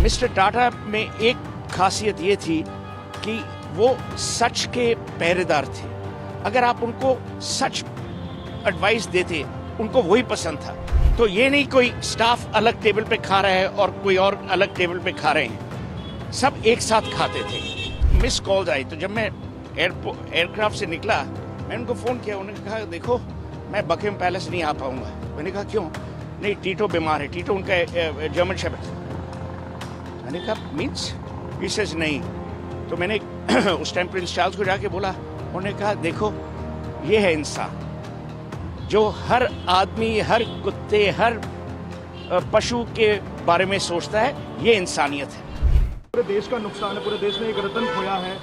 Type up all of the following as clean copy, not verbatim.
Mister Tata में एक खासियत ये थी कि वो सच के पहरेदार थे। अगर आप उनको सच एडवाइस देते, उनको वही पसंद था। तो ये नहीं कोई स्टाफ अलग टेबल पे खा रहा है और कोई और अलग टेबल पे खा रहे हैं, सब एक साथ खाते थे। मिस कॉल्स आई तो जब मैं एयरक्राफ्ट से निकला, मैंने उनको फ़ोन किया। उन्होंने कहा देखो मैं बकिंघम पैलेस नहीं आ पाऊंगा। मैंने कहा क्यों? नहीं, टीटो बीमार है। टीटो उनका जर्मन शेफर्ड। मैंने कहा मीन्स? ही सेज नहीं। तो मैंने उस टाइम प्रिंस चार्ल्स को जाके बोला। उन्होंने कहा देखो ये है इंसान जो हर आदमी, हर कुत्ते, हर पशु के बारे में सोचता है। ये इंसानियत है। पूरे देश का नुकसान है, पूरे देश ने एक रतन खोया है।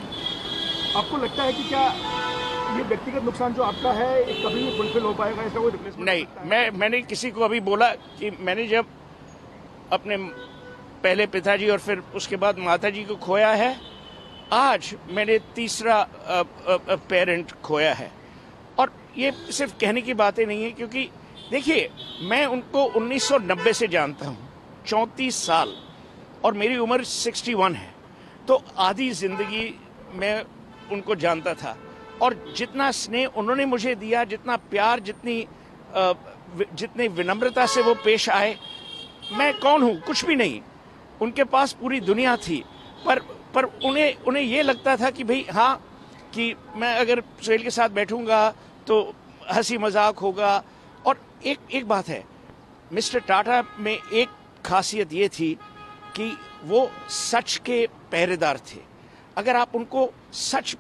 आपको लगता है कि क्या ये व्यक्तिगत नुकसान जो आपका है कभी भी फुलफिल हो पाएगा? इसका कोई रिप्लेसमेंट नहीं। मैंने किसी को अभी बोला कि मैंने जब अपने पहले पिताजी और फिर उसके बाद माताजी को खोया है, आज मैंने तीसरा पेरेंट खोया है। और ये सिर्फ कहने की बातें नहीं है, क्योंकि देखिए मैं उनको 1990 से जानता हूँ, 34 साल, और मेरी उम्र 61 है। तो आधी जिंदगी मैं उनको जानता था, और जितना स्नेह उन्होंने मुझे दिया, जितना प्यार, जितनी विनम्रता से वो पेश आए। मैं कौन हूँ? कुछ भी नहीं। उनके पास पूरी दुनिया थी, पर उन्हें ये लगता था कि भाई हाँ, कि मैं अगर सुहेल के साथ बैठूंगा तो हंसी मजाक होगा। और एक बात है, मिस्टर टाटा में एक खासियत ये थी कि वो सच के पहरेदार थे। अगर आप उनको सच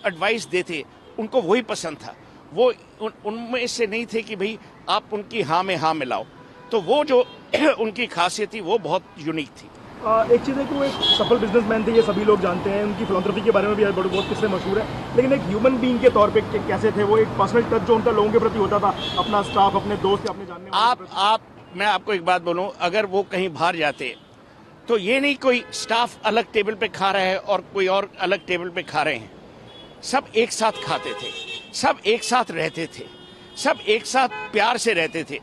एडवाइस देते, उनको वही पसंद था। वो उनमें से नहीं थे कि भाई आप उनकी हाँ में हाँ मिलाओ। तो वो जो उनकी खासियत थी वो बहुत यूनिक थी। एक चीज़ है कि वो एक सफल बिजनेसमैन थे, ये सभी लोग जानते हैं। उनकी फिलॉन्थ्रॉपी के बारे में भी बहुत किस्से मशहूर है। लेकिन एक ह्यूमन बीइंग के तौर पे कैसे थे वो? एक पर्सनल टच जो उनका लोगों के प्रति होता था, अपना स्टाफ, अपने दोस्त, अपने जानने वाले। मैं आपको एक बात बोलूं, अगर वो कहीं बाहर जाते तो ये नहीं कोई स्टाफ अलग टेबल पे खा रहा है और कोई और अलग टेबल पे खा रहे हैं, सब एक साथ खाते थे, सब एक साथ रहते थे, सब एक साथ प्यार से रहते थे।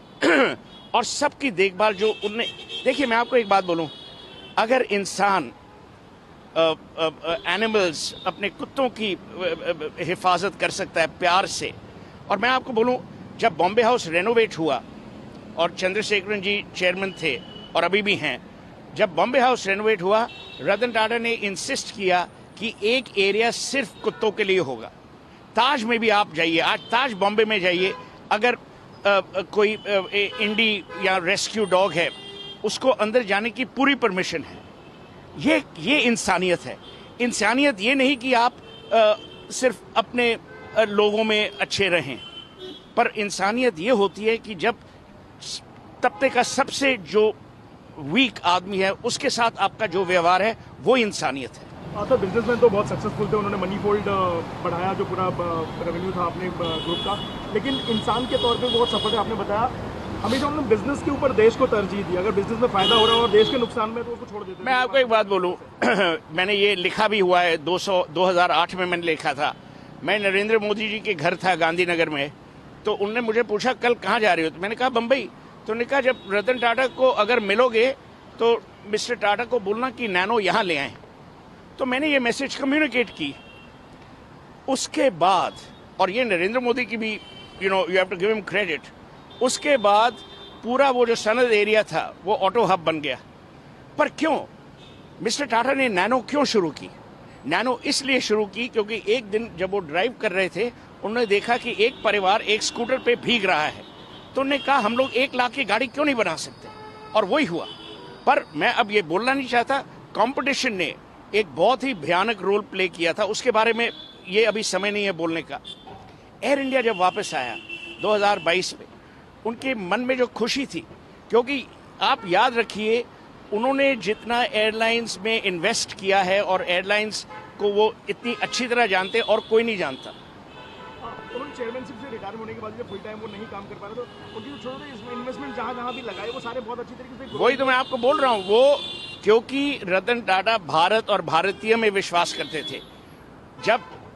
और सबकी देखभाल जो उनने, देखिए मैं आपको एक बात बोलूं, अगर इंसान एनिमल्स, अपने कुत्तों की हिफाजत कर सकता है प्यार से। और मैं आपको बोलूं, जब बॉम्बे हाउस रेनोवेट हुआ और चंद्रशेखरन जी चेयरमैन थे और अभी भी हैं, जब बॉम्बे हाउस रेनोवेट हुआ, रतन टाटा ने इंसिस्ट किया कि एक एरिया सिर्फ कुत्तों के लिए होगा। ताज में भी आप जाइए, आज ताज बॉम्बे में जाइए, अगर कोई इंडी या रेस्क्यू डॉग है, उसको अंदर जाने की पूरी परमिशन है। ये इंसानियत है। इंसानियत ये नहीं कि आप सिर्फ अपने लोगों में अच्छे रहें, पर इंसानियत ये होती है कि जब तबके का सबसे जो वीक आदमी है उसके साथ आपका जो व्यवहार है, वो इंसानियत है। सर, बिजनेसमैन तो बहुत सक्सेसफुल थे, उन्होंने मनी फोल्ड बढ़ाया, जो पूरा रेवेन्यू था अपने ग्रुप का। लेकिन इंसान के तौर पे बहुत सफल है। आपने बताया हमेशा उन्होंने बिजनेस के ऊपर देश को तरजीह दी। अगर बिजनेस में फायदा हो रहा है और देश के नुकसान में, तो उसको छोड़ देते। मैं आपको एक बात बोलूं, मैंने ये लिखा भी हुआ है, 2008 में मैंने लिखा था। मैं नरेंद्र मोदी जी के घर था गांधीनगर में, तो उनने मुझे पूछा कल कहाँ जा रहे हो? तो मैंने कहा बम्बई। तो उन्होंने कहा जब रतन टाटा को अगर मिलोगे तो मिस्टर टाटा को बोलना कि नैनो यहाँ ले आए। तो मैंने ये मैसेज कम्युनिकेट की। उसके बाद, और ये नरेंद्र मोदी की भी, you have to give him credit, उसके बाद पूरा वो जो सनद एरिया था वो ऑटो हब बन गया। पर क्यों मिस्टर टाटा ने नैनो क्यों शुरू की? नैनो इसलिए शुरू की क्योंकि एक दिन जब वो ड्राइव कर रहे थे, उन्होंने देखा कि एक परिवार एक स्कूटर पे भीग रहा है। तो उन्होंने कहा हम लोग 1 लाख की गाड़ी क्यों नहीं बना सकते, और वही हुआ। पर मैं अब ये बोलना नहीं चाहता, कंपटीशन ने एक बहुत ही भयानक रोल प्ले किया था, उसके बारे में ये अभी समय नहीं है बोलने का। एयर इंडिया जब वापस आया 2022 में, उनके मन में जो खुशी थी, क्योंकि आप याद रखिए उन्होंने जितना एयरलाइंस में इन्वेस्ट किया है, और एयरलाइंस को वो इतनी अच्छी तरह जानते और कोई नहीं जानता। उन्होंने चेयरमैनशिप से रिटायर होने के बाद जब फुल टाइम वो नहीं काम कर पा रहे, तो उनकी जो छोटे इन्वेस्टमेंट जहाँ भी लगाए वो सारे बहुत अच्छी तरीके से। वही तो मैं आपको बोल रहा हूँ, वो क्योंकि रतन टाटा भारत और भारतीय में विश्वास करते थे।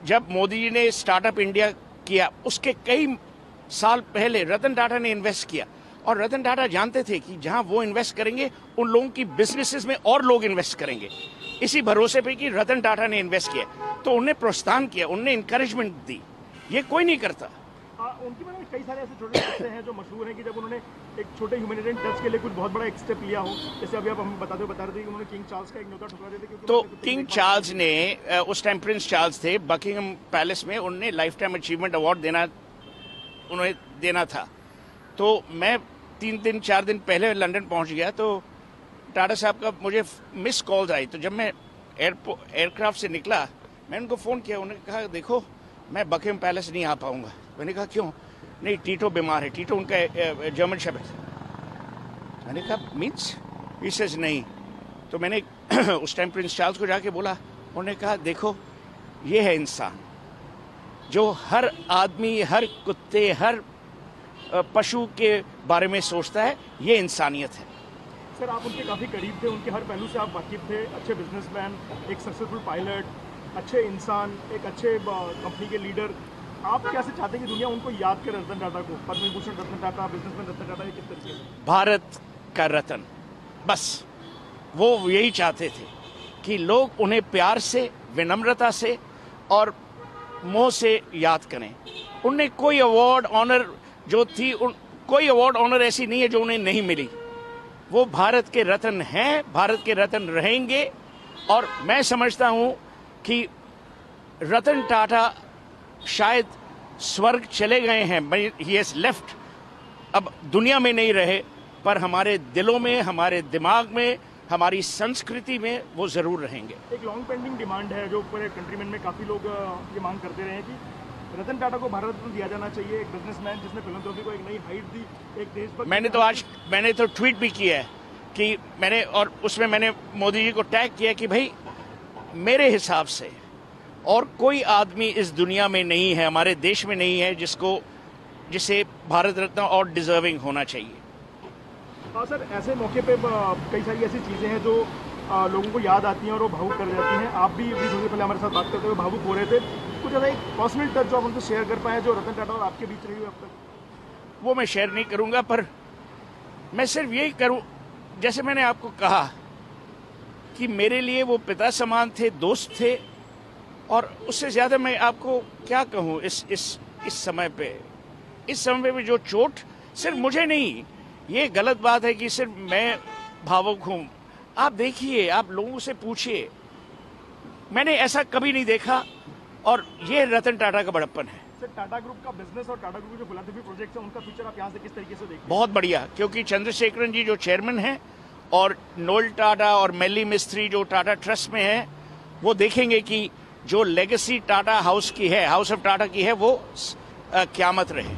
जब मोदी जी ने स्टार्टअप इंडिया किया, उसके कई साल पहले रतन टाटा ने इन्वेस्ट किया। और रतन टाटा जानते थे कि जहां वो इन्वेस्ट करेंगे उन लोगों की बिजनेसेस में और लोग इन्वेस्ट करेंगे। इसी भरोसे पे कि रतन टाटा ने इन्वेस्ट किया तो उन्हें प्रोत्साहन किया, उन्हें इंकरेजमेंट दी। ये कोई नहीं करता। उनके बारे में कई सारे ऐसे छोटे किस्से हैं जो मशहूर हैं कि जब उन्होंने एक छोटे ह्यूमैनिटेरियन टच के लिए कुछ बहुत बड़ा एक स्टेप लिया हो, जैसे अभी आप हमें बता रहे थे कि उन्होंने किंग चार्ल्स का एक न्योता ठुकरा दिया था क्योंकि तो उन्होंने किंग चार्ल्स ने उस टाइम प्रिंस चार्ल्स थे, बकिंगम पैलेस में उन्हें लाइफ टाइम अचीवमेंट अवार्ड उन्हें देना था। तो मैं 4 दिन पहले लंदन पहुंच गया तो टाटा साहब का मुझे मिस कॉल्स आई। तो जब मैं एयरक्राफ्ट से निकला मैं उनको फ़ोन किया, उन्होंने कहा देखो मैं बकिंगम पैलेस नहीं आ पाऊंगा। मैंने कहा क्यों? नहीं, टीटो बीमार है। टीटो उनका जर्मन शब्द है। मैंने कहा मीन्स? विशेष नहीं। तो मैंने उस टाइम प्रिंस चार्ल्स को जाके बोला, उन्होंने कहा देखो ये है इंसान जो हर आदमी, हर कुत्ते, हर पशु के बारे में सोचता है, ये इंसानियत है। सर आप उनके काफ़ी करीब थे, उनके हर पहलू से आप वाकिफ थे। अच्छे बिजनेसमैन, एक सक्सेसफुल पायलट, अच्छे इंसान, एक अच्छे कंपनी के लीडर। आप कैसे चाहते हैं कि दुनिया उनको याद करे, रतन टाटा को, पद्म विभूषण रतन टाटा, बिजनेसमैन रतन टाटा, ये किस तरीके से? भारत का रतन, बस वो यही चाहते थे कि लोग उन्हें प्यार से, विनम्रता से और मोह से याद करें। उन्हें कोई अवार्ड ऑनर जो थी, कोई अवार्ड ऑनर ऐसी नहीं है जो उन्हें नहीं मिली। वो भारत के रत्न हैं, भारत के रत्न रहेंगे। और मैं समझता हूं कि रतन टाटा शायद स्वर्ग चले गए हैं, ही हैज लेफ्ट, अब दुनिया में नहीं रहे, पर हमारे दिलों में, हमारे दिमाग में, हमारी संस्कृति में वो जरूर रहेंगे। एक लॉन्ग पेंडिंग डिमांड है जो पूरे कंट्रीमेन में काफ़ी लोग ये मांग करते रहे हैं कि रतन टाटा को भारत रत्न दिया जाना चाहिए। एक बिजनेसमैन जिसने फिलैंथ्रोपी को एक नई हाइट दी, एक देशभक्त। मैंने तो ट्वीट भी किया है कि और उसमें मैंने मोदी जी को टैग किया कि भाई मेरे हिसाब से और कोई आदमी इस दुनिया में नहीं है, हमारे देश में नहीं है जिसे भारत रत्न और डिजर्विंग होना चाहिए। हाँ सर, ऐसे मौके पे कई सारी ऐसी चीज़ें हैं जो लोगों को याद आती हैं और वो भावुक कर जाती हैं। आप भी अभी थोड़ी पहले हमारे साथ बात करते हुए भावुक हो रहे थे। कुछ ऐसा एक पर्सनल टच जो आप उनसे शेयर कर पाए जो रतन टाटा और आपके बीच रही हुई अब तक? वो मैं शेयर नहीं करूंगा, पर मैं सिर्फ यही करूं, जैसे मैंने आपको कहा कि मेरे लिए वो पिता समान थे, दोस्त थे। और उससे ज़्यादा मैं आपको क्या कहूं इस समय पे जो चोट सिर्फ मुझे नहीं, ये गलत बात है कि सिर्फ मैं भावुक हूं। आप देखिए, आप लोगों से पूछिए, मैंने ऐसा कभी नहीं देखा। और ये रतन टाटा का बड़प्पन है। सर टाटा ग्रुप का बिजनेस और टाटा ग्रुप के जो फिलैंथ्रोपी प्रोजेक्ट है उनका फ्यूचर आप यहाँ से किस तरीके से देखते हैं? बहुत बढ़िया, क्योंकि चंद्रशेखरन जी जो चेयरमैन हैं और नोएल टाटा और मेली मिस्त्री जो टाटा ट्रस्ट में है, वो देखेंगे कि जो लेगेसी टाटा हाउस की है, हाउस ऑफ टाटा की है, वो क़यामत रहे।